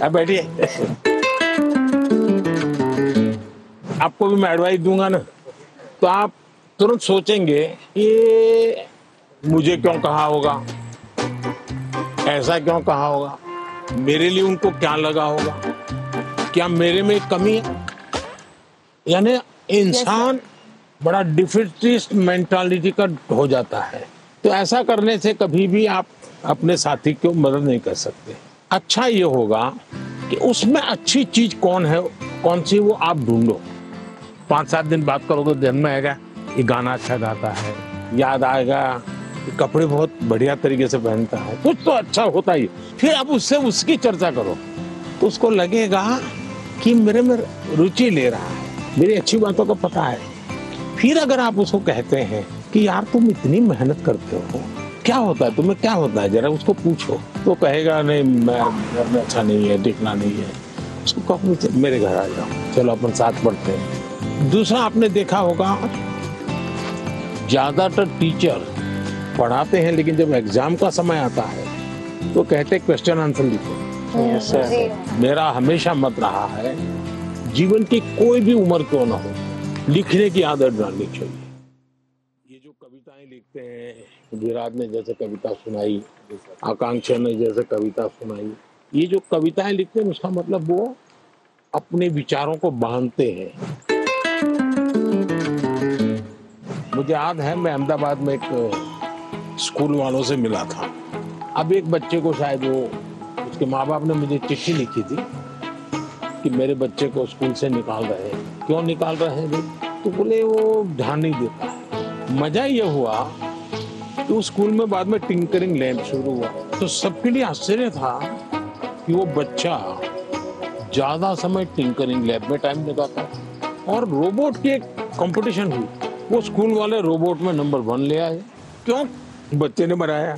अब बैठिए। आपको भी मैं एडवाइस दूंगा ना, तो आप तुरंत सोचेंगे ये मुझे क्यों कहा होगा, ऐसा क्यों कहा होगा, मेरे लिए उनको क्या लगा होगा, क्या मेरे में कमी है। यानी इंसान बड़ा डिफिटिस्ट मेंटालिटी का हो जाता है। तो ऐसा करने से कभी भी आप अपने साथी को मदद नहीं कर सकते। अच्छा ये होगा कि उसमें अच्छी चीज कौन है, कौन सी, वो आप ढूंढो। 5-7 दिन बात करोगे तो ध्यान में आएगा ये गाना अच्छा गाता है, याद आएगा कि कपड़े बहुत बढ़िया तरीके से पहनता है, कुछ तो अच्छा होता ही। फिर अब उससे उसकी चर्चा करो तो उसको लगेगा कि मेरे में रुचि ले रहा है, मेरी अच्छी बातों को पता है। फिर अगर आप उसको कहते हैं कि यार तुम इतनी मेहनत करते हो, क्या होता है तुम्हें, क्या होता है, जरा उसको पूछो, तो कहेगा नहीं मैं घर में अच्छा नहीं है, टिकना नहीं है। उसको कहो मेरे घर आ जाओ, चलो अपन साथ पढ़ते हैं। दूसरा आपने देखा होगा ज्यादातर टीचर पढ़ाते हैं लेकिन जब एग्जाम का समय आता है तो कहते क्वेश्चन आंसर लिखो। मेरा हमेशा मत रहा है जीवन की कोई भी उम्र क्यों ना हो, लिखने की आदत डालनी चाहिए। ये जो कविताएं लिखते हैं, विराट ने जैसे कविता सुनाई, आकांक्षा ने जैसे कविता सुनाई, ये जो कविताएं लिखते हैं उसका मतलब वो अपने विचारों को बांधते हैं। मुझे याद है मैं अहमदाबाद में एक स्कूल वालों से मिला था। अब एक बच्चे को शायद वो, उसके माँ बाप ने मुझे चिट्ठी लिखी थी कि मेरे बच्चे को स्कूल से निकाल रहे हैं। क्यों निकाल रहे हैं भाई? तो बोले वो ध्यान नहीं देता है। मजा ये हुआ कि उस स्कूल में बाद में टिंकरिंग लैब शुरू हुआ, तो सबके लिए आश्चर्य था कि वो बच्चा ज्यादा समय टिंकरिंग लैब में टाइम लगाता है। और रोबोट की एक कंपटीशन हुई, वो स्कूल वाले रोबोट में नंबर 1 ले आए। क्यों? बच्चे ने बनाया।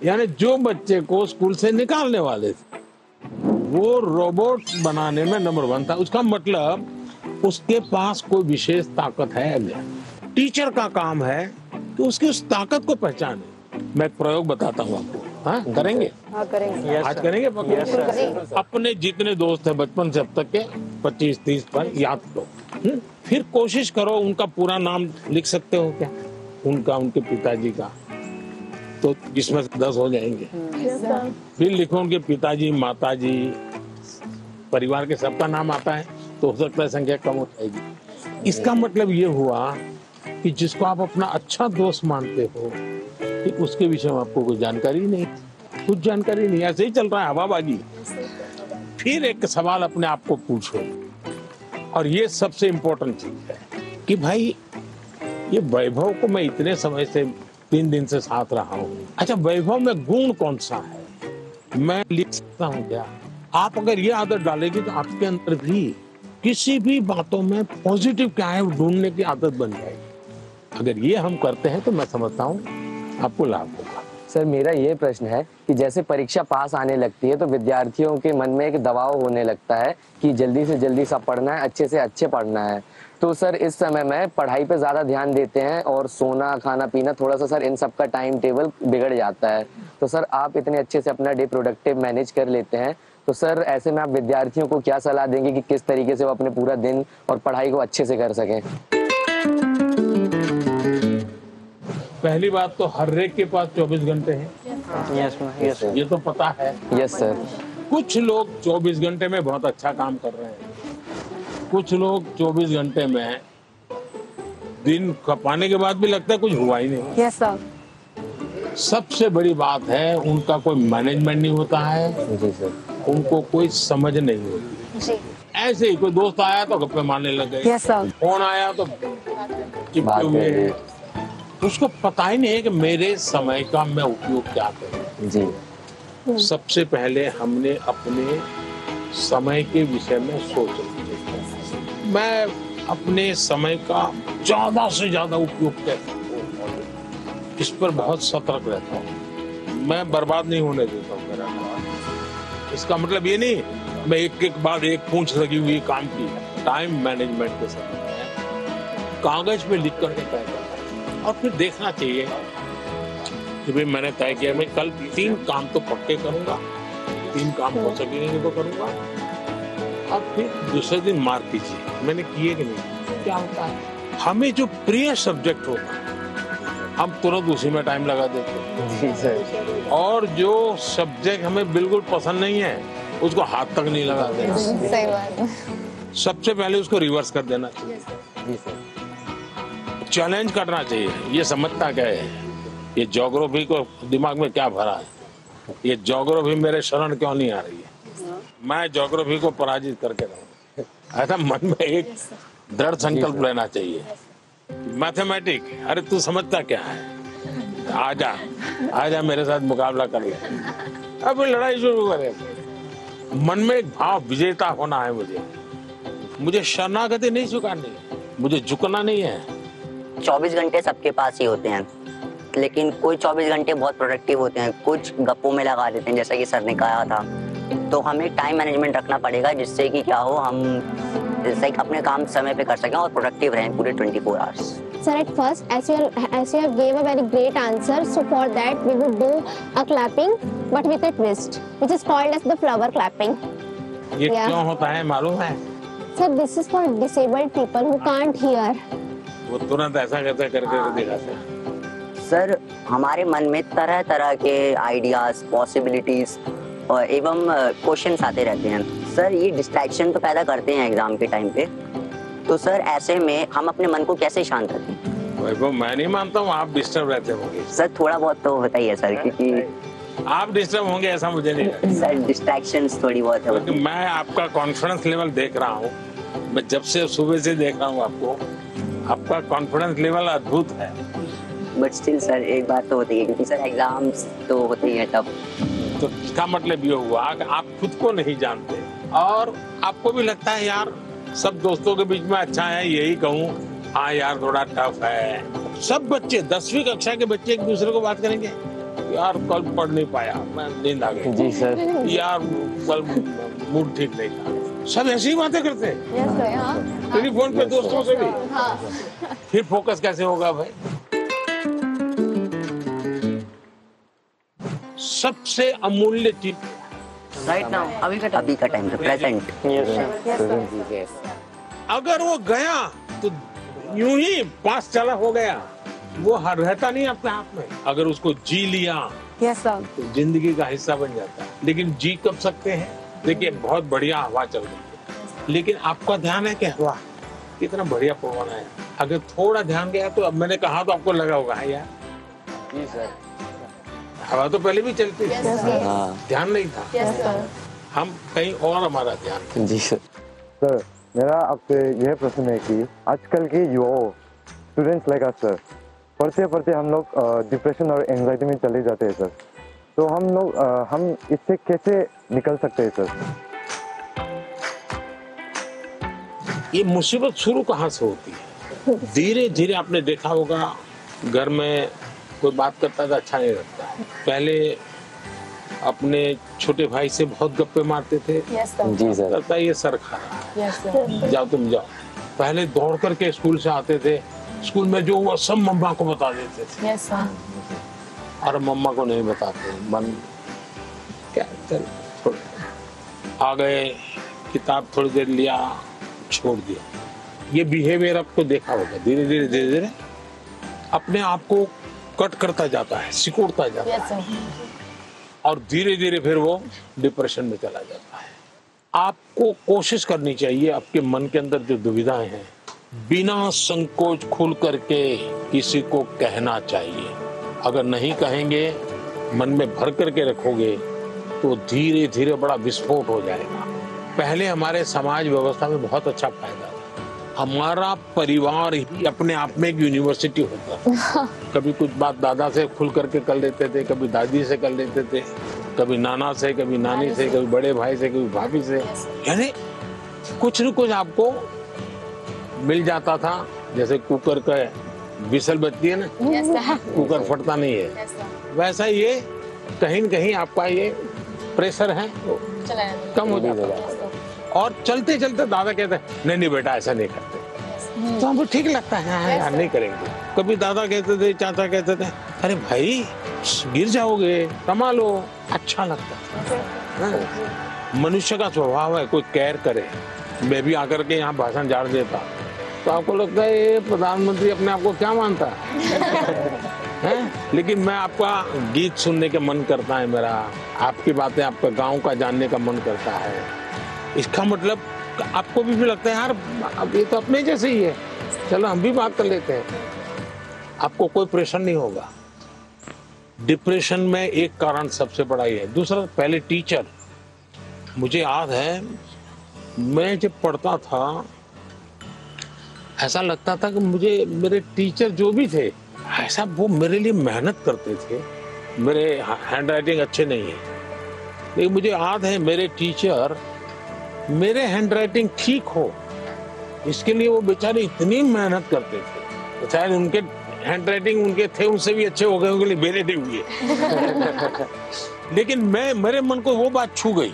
यानी जो बच्चे को स्कूल से निकालने वाले थे वो रोबोट बनाने में नंबर 1 था। उसका मतलब उसके पास कोई विशेष ताकत है। टीचर का काम है कि उसकी उस ताकत को पहचाने। मैं एक प्रयोग बताता हूँ आपको। हाँ करेंगे? हाँ करेंगे। आज करेंगे? अपने जितने दोस्त हैं बचपन से अब तक के 25-30 पर याद करो। फिर कोशिश करो उनका पूरा नाम लिख सकते हो क्या, उनका, उनके पिताजी का, तो जिसमें 10 हो जाएंगे। फिर लिखो उनके पिताजी, माताजी, परिवार के सबका नाम आता है तो हो सकता है संख्या कम हो जाएगी। इसका मतलब ये हुआ कि जिसको आप अपना अच्छा दोस्त मानते हो कि उसके विषय में आपको कोई जानकारी नहीं, कुछ जानकारी नहीं, ऐसे ही चल रहा है हवाबाजी। फिर एक सवाल अपने आप को पूछो, और ये सबसे इम्पोर्टेंट चीज है कि भाई ये वैभव को मैं इतने समय से 3 दिन से साथ रहा हूँ, अच्छा वैभव में गुण कौन सा है, मैं लिख सकता हूँ क्या? आप अगर ये आदत डालेगी तो आपके अंदर भी किसी भी बातों में पॉजिटिव क्या है ढूंढने की आदत बन जाएगी। अगर ये हम करते हैं तो मैं समझता हूँ आपको लाभ होगा। सर मेरा ये प्रश्न है कि जैसे परीक्षा पास आने लगती है तो विद्यार्थियों के मन में एक दबाव होने लगता है कि जल्दी से जल्दी सब पढ़ना है, अच्छे से अच्छे पढ़ना है। तो सर इस समय में पढ़ाई पे ज्यादा ध्यान देते हैं और सोना खाना पीना थोड़ा सा सर इन सब का टाइम टेबल बिगड़ जाता है। तो सर आप इतने अच्छे से अपना डे प्रोडक्टिव मैनेज कर लेते हैं, तो सर ऐसे में आप विद्यार्थियों को क्या सलाह देंगे कि किस तरीके से वो अपने पूरा दिन और पढ़ाई को अच्छे से कर सकें? पहली बात तो हर एक के पास 24 घंटे हैं। यस ये तो पता है। Yes sir. कुछ लोग 24 घंटे में बहुत अच्छा काम कर रहे हैं, कुछ लोग 24 घंटे में दिन खपाने के बाद भी लगता है कुछ हुआ ही नहीं। Yes sir. सबसे बड़ी बात है उनका कोई मैनेजमेंट नहीं होता है। जी सर। उनको कोई समझ नहीं होती जी। ऐसे ही कोई दोस्त आया तो गप्पे मारने लग गए। Yes sir. फोन आया तो चिपके हुए हैं। उसको पता ही नहीं है कि मेरे समय का मैं उपयोग क्या करूं। जी। सबसे पहले हमने अपने समय के विषय में सोचना, मैं अपने समय का ज्यादा से ज्यादा उपयोग कैसे करूं, इस पर बहुत सतर्क रहता हूँ। मैं बर्बाद नहीं होने देता हूँ मेरा काम। इसका मतलब ये नहीं मैं एक बाद एक पूंछ लगी हुई काम की। टाइम मैनेजमेंट के समय में कागज पे लिख करके तय करना और फिर देखना चाहिए कि भाई मैंने तय किया मैं कल 3 काम तो पक्के करूंगा, 3 काम हो सके नहीं तो करूंगा, और फिर दूसरे दिन मार्क कीजिए मैंने किए कि नहीं। क्या होता है हमें जो प्रिय सब्जेक्ट होगा हम तुरंत उसी में टाइम लगा देते हैं। जी सर। और जो सब्जेक्ट हमें बिल्कुल पसंद नहीं है उसको हाथ तक नहीं लगाते। सही बात। सबसे पहले उसको रिवर्स कर देना चाहिए। जी सर। चैलेंज करना चाहिए। ये समझता क्या है, ये ज्योग्राफी को दिमाग में क्या भरा है, ये ज्योग्राफी मेरे शरण क्यों नहीं आ रही है, मैं ज्योग्राफी को पराजित करके रहूं। ऐसा मन में एक दृढ़ संकल्प लेना चाहिए। मैथमेटिक, अरे तू समझता क्या है, आजा आजा मेरे साथ मुकाबला कर ले। अब लड़ाई शुरू करे। मन में एक भाव विजेता होना है। मुझे शरणागति नहीं स्वीकारनी, मुझे झुकना नहीं है। 24 घंटे सबके पास ही होते हैं, लेकिन कोई 24 घंटे बहुत प्रोडक्टिव होते हैं, कुछ गप्पों में लगा देते हैं, जैसा कि सर ने कहा था। तो हमें टाइम मैनेजमेंट रखना पड़ेगा, जिससे कि क्या हो, हम जैसे अपने काम समय पे कर सकें और प्रोडक्टिव रहें पूरे 24 hours. Sir, at first, as you have gave a very great answer, so for that we would do a clapping, but with a twist, which is called as the flower clapping. ये Yeah. क्यों होता है मालूम है? Sir, this is for disabled people who can't hear. वो तुरंत ऐसा करके दिखाते हैं। सर, हमारे मन में तरह तरह के आइडियाज, पॉसिबिलिटीज एवं क्वेश्चंस आते रहते हैं। सर, ये डिस्ट्रैक्शन तो पैदा करते हैं एग्जाम के टाइम पे। तो सर, ऐसे में हम अपने मन को कैसे शांत रखें? वैभव, मैं नहीं मानता हूँ आप डिस्टर्ब रहते होंगे। सर, थोड़ा बहुत तो होता ही है सर, क्योंकि आप डिस्टर्ब होंगे ऐसा मुझे नहीं लगता। सर डिस्ट्रैक्शंस थोड़ी बहुत है। क्योंकि मैं आपका कॉन्फिडेंस लेवल देख रहा हूँ, मैं जब से सुबह से देख रहा हूँ आपको, आपका कॉन्फिडेंस लेवल अद्भुत है। बट स्टिल सर, एक बात तो होती है, क्योंकि सर एग्जाम्स तो होते ही है तब। तो इसका मतलब ये हुआ कि आप खुद को नहीं जानते और आपको भी लगता है यार सब दोस्तों के बीच में अच्छा है, यही कहूँ हाँ यार थोड़ा टफ है। सब बच्चे 10वीं कक्षा के बच्चे एक दूसरे को बात करेंगे, यार कल पढ़ नहीं पाया, मैं नींद आ गई। जी सर। यार कल मूड ठीक नहीं था। सब ऐसी ही बातें करते हैं। Yes, sir. हाँ. टेलीफोन पे दोस्तों से भी। हाँ. फिर फोकस कैसे होगा भाई? सबसे अमूल्य चीज राइट नाउ, अभी का टाइम है, प्रेजेंट। अगर वो गया तो यूं ही पास चला हो गया, वो रहता नहीं अपने आप में। अगर उसको जी लिया Yes, sir. तो जिंदगी का हिस्सा बन जाता है। लेकिन जी कब सकते हैं? देखिए बहुत बढ़िया हवा चल रही है, लेकिन आपका ध्यान है कि हवा कितना बढ़िया पवन है। अगर थोड़ा ध्यान गया तो, अब मैंने कहा तो आपको लगा होगा यार जी सर। हवा तो पहले भी चलती थी, हाँ। ध्यान नहीं था। Yes, sir. हम कहीं और हमारा ध्यान था। जी सर। सर, मेरा आपसे यह प्रश्न है कि आजकल के युवाओं, स्टूडेंट्स लाइक अस सर, पढ़ते पढ़ते हम लोग डिप्रेशन और एंजाइटी में चले जाते हैं सर। तो हम इससे कैसे निकल सकते हैं सर? ये मुसीबत शुरू कहाँ से होती है? धीरे धीरे आपने देखा होगा, घर में कोई बात करता था अच्छा नहीं लगता है। पहले अपने छोटे भाई से बहुत गप्पे मारते थे। Yes, sir. जी सर। लगता है ये सर खा रहा है, Yes, sir. जाओ तुम जाओ। पहले दौड़ करके स्कूल से आते थे, स्कूल में जो हुआ सब मम्मा को बता देते थे। Yes, sir. और मम्मा को नहीं बताते, मन क्या चल छोड़ आ गए, किताब थोड़ी देर लिया छोड़ दिया। ये बिहेवियर आपको देखा होगा, धीरे धीरे अपने आप को कट करता जाता है, सिकुड़ता जाता है। Yes, sir. और धीरे धीरे फिर वो डिप्रेशन में चला जाता है। आपको कोशिश करनी चाहिए, आपके मन के अंदर जो दुविधाएं हैं बिना संकोच खुल करके किसी को कहना चाहिए। अगर नहीं कहेंगे, मन में भर करके रखोगे तो धीरे धीरे बड़ा विस्फोट हो जाएगा। पहले हमारे समाज व्यवस्था में बहुत अच्छा फायदा था। हमारा परिवार ही अपने आप में एक यूनिवर्सिटी होता था। कभी कुछ बात दादा से खुल करके कर लेते थे, कभी दादी से कर लेते थे, कभी नाना से, कभी नानी से, कभी बड़े भाई से, कभी भाभी से। यानी कुछ न कुछ आपको मिल जाता था। जैसे कुकर का विसल बजती है ना, Yes, sir. कुकर फटता नहीं है, Yes, sir. वैसा ये कहीं न कहीं आपका ये प्रेशर है वो चला जाता है. कम हो जाता है। Yes, sir. और चलते चलते दादा कहते हैं नहीं नहीं बेटा ऐसा नहीं करते, तो हमको ठीक लगता है हाँ यार नहीं करेंगे। कभी दादा कहते थे, चाचा कहते थे अरे भाई गिर जाओगे, कमा लो, अच्छा लगता है। मनुष्य का स्वभाव है कोई केयर करे। मैं भी आकर के यहाँ भाषण झाड़ देता तो आपको लगता है ये प्रधानमंत्री अपने आप को क्या मानता है? लेकिन मैं आपका गीत सुनने का मन करता है मेरा, आपकी बातें, आपका गांव का जानने का मन करता है। इसका मतलब आपको भी लगता है यार अब ये तो अपने जैसे ही है, चलो हम भी बात कर लेते हैं। आपको कोई प्रेशर नहीं होगा। डिप्रेशन में एक कारण सबसे बड़ा ही है। दूसरा, पहले टीचर, मुझे याद है मैं जब पढ़ता था ऐसा लगता था कि मुझे मेरे टीचर जो भी थे ऐसा वो मेरे लिए मेहनत करते थे। मेरे हैंड राइटिंग अच्छे नहीं है लेकिन मुझे याद है मेरे टीचर मेरे हैंड राइटिंग ठीक हो इसके लिए वो बेचारे इतनी मेहनत करते थे। शायद उनके हैंड राइटिंग उनके थे उनसे भी अच्छे हो गए होंगे, मेरे नहीं हुए। लेकिन मेरे मन को वो बात छू गई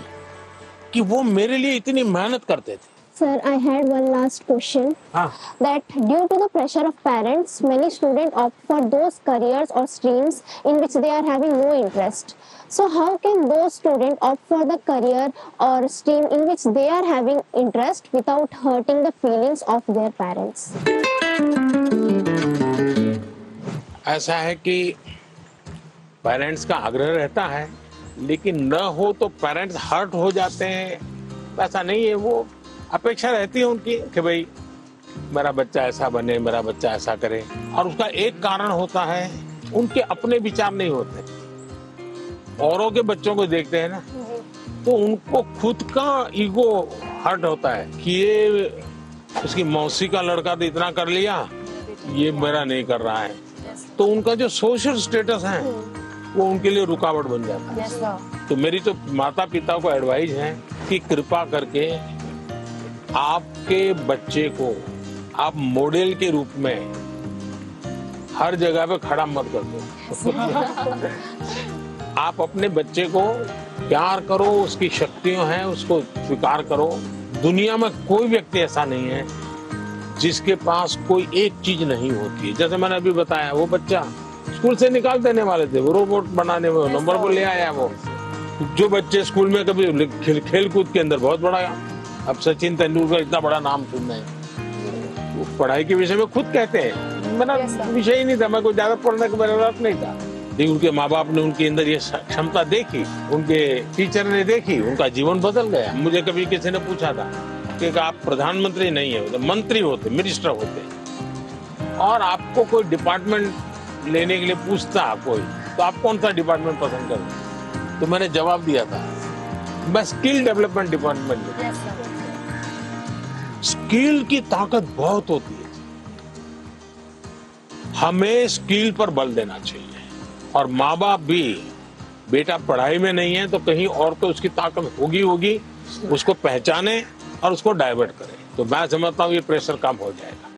कि वो मेरे लिए इतनी मेहनत करते थे। Sir, I had one last question. That due to the pressure of parents, many students opt for those careers or streams in which they are having no interest. So how can those students opt for the career or stream in which they are having interest without hurting the feelings of their parents? ऐसा है कि parents का आग्रह रहता है लेकिन न हो तो पेरेंट्स हर्ट हो जाते हैं। ऐसा नहीं है, वो अपेक्षा रहती है उनकी कि भाई मेरा बच्चा ऐसा बने, मेरा बच्चा ऐसा करे। और उसका एक कारण होता है उनके अपने विचार नहीं होते। औरों के बच्चों को देखते हैं ना तो उनको खुद का ईगो हर्ट होता है कि ये उसकी मौसी का लड़का तो इतना कर लिया, ये मेरा नहीं कर रहा है। तो उनका जो सोशल स्टेटस है वो उनके लिए रुकावट बन जाता है। तो मेरी तो माता पिता को एडवाइस है कि कृपा करके आपके बच्चे को आप मॉडल के रूप में हर जगह पे खड़ा मत कर दो। आप अपने बच्चे को प्यार करो, उसकी शक्तियां हैं उसको स्वीकार करो। दुनिया में कोई व्यक्ति ऐसा नहीं है जिसके पास कोई एक चीज नहीं होती है। जैसे मैंने अभी बताया वो बच्चा स्कूल से निकाल देने वाले थे, वो रोबोट बनाने में नंबर पर ले आया। वो जो बच्चे स्कूल में कभी खेल कूद के अंदर बहुत बड़ा, अब सचिन तेंदुलकर इतना बड़ा नाम सुन रहे हैं, वो पढ़ाई के विषय में खुद कहते हैं मेरा विषय ही नहीं था, मैं कोई ज्यादा पढ़ने का मेरा रस नहीं था। लेकिन उनके माँ बाप ने उनके अंदर ये क्षमता देखी, उनके टीचर ने देखी, उनका जीवन बदल गया। मुझे कभी किसी ने पूछा था कि आप प्रधानमंत्री नहीं है, मंत्री होते, मिनिस्टर होते और आपको कोई डिपार्टमेंट लेने के लिए पूछता कोई, तो आप कौन सा डिपार्टमेंट पसंद करें? तो मैंने जवाब दिया था मैं स्किल डेवलपमेंट डिपार्टमेंट। स्किल की ताकत बहुत होती है, हमें स्किल पर बल देना चाहिए। और माँ बाप भी, बेटा पढ़ाई में नहीं है तो कहीं और तो उसकी ताकत होगी, उसको पहचाने और उसको डाइवर्ट करें। तो मैं समझता हूँ ये प्रेशर कम हो जाएगा।